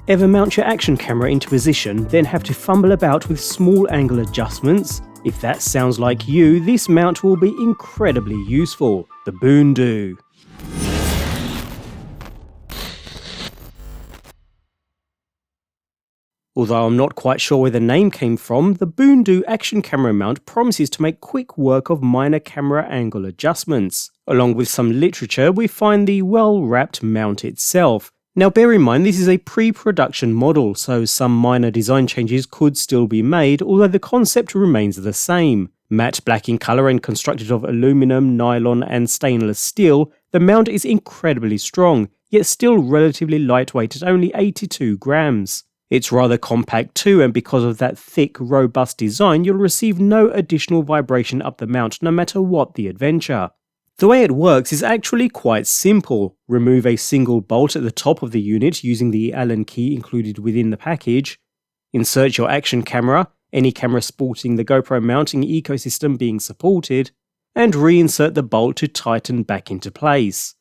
Ever mount your action camera into position, then have to fumble about with small angle adjustments? If that sounds like you, this mount will be incredibly useful. The Boondoo. Although I'm not quite sure where the name came from, the Boondoo action camera mount promises to make quick work of minor camera angle adjustments. Along with some literature, we find the well-wrapped mount itself. Now bear in mind this is a pre-production model, so some minor design changes could still be made, although the concept remains the same. Matte black in colour and constructed of aluminum, nylon and stainless steel, the mount is incredibly strong, yet still relatively lightweight at only 82 grams. It's rather compact too, and because of that thick, robust design, you'll receive no additional vibration up the mount no matter what the adventure. The way it works is actually quite simple. Remove a single bolt at the top of the unit using the Allen key included within the package. Insert your action camera, any camera sporting the GoPro mounting ecosystem being supported, and reinsert the bolt to tighten back into place.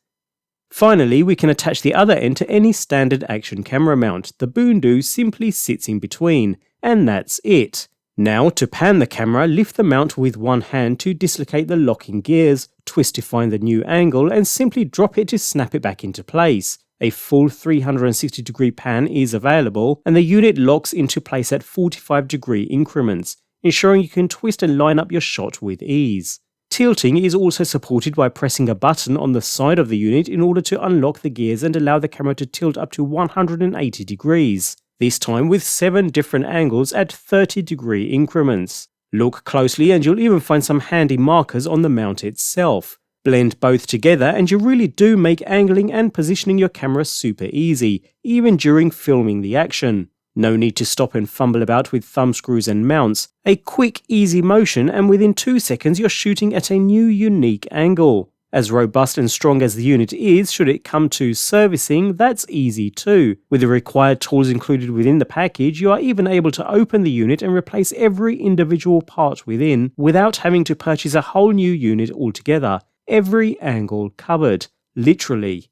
Finally, we can attach the other end to any standard action camera mount. The Boondoo simply sits in between, and that's it. Now, to pan the camera, lift the mount with one hand to dislocate the locking gears, twist to find the new angle, and simply drop it to snap it back into place. A full 360-degree pan is available, and the unit locks into place at 45-degree increments, ensuring you can twist and line up your shot with ease. Tilting is also supported by pressing a button on the side of the unit in order to unlock the gears and allow the camera to tilt up to 180 degrees, this time with 7 different angles at 30-degree increments. Look closely and you'll even find some handy markers on the mount itself. Blend both together and you really do make angling and positioning your camera super easy, even during filming the action. No need to stop and fumble about with thumbscrews and mounts. A quick, easy motion and within 2 seconds you're shooting at a new, unique angle. As robust and strong as the unit is, should it come to servicing, that's easy too. With the required tools included within the package, you are even able to open the unit and replace every individual part within without having to purchase a whole new unit altogether. Every angle covered. Literally.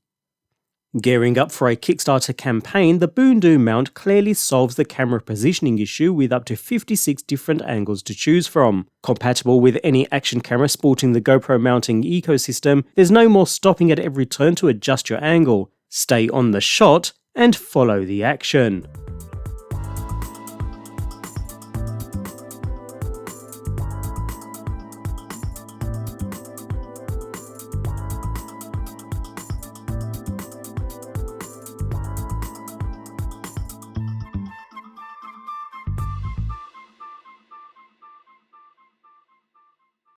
Gearing up for a Kickstarter campaign, the Boondoo mount clearly solves the camera positioning issue with up to 56 different angles to choose from. Compatible with any action camera sporting the GoPro mounting ecosystem, there's no more stopping at every turn to adjust your angle. Stay on the shot and follow the action.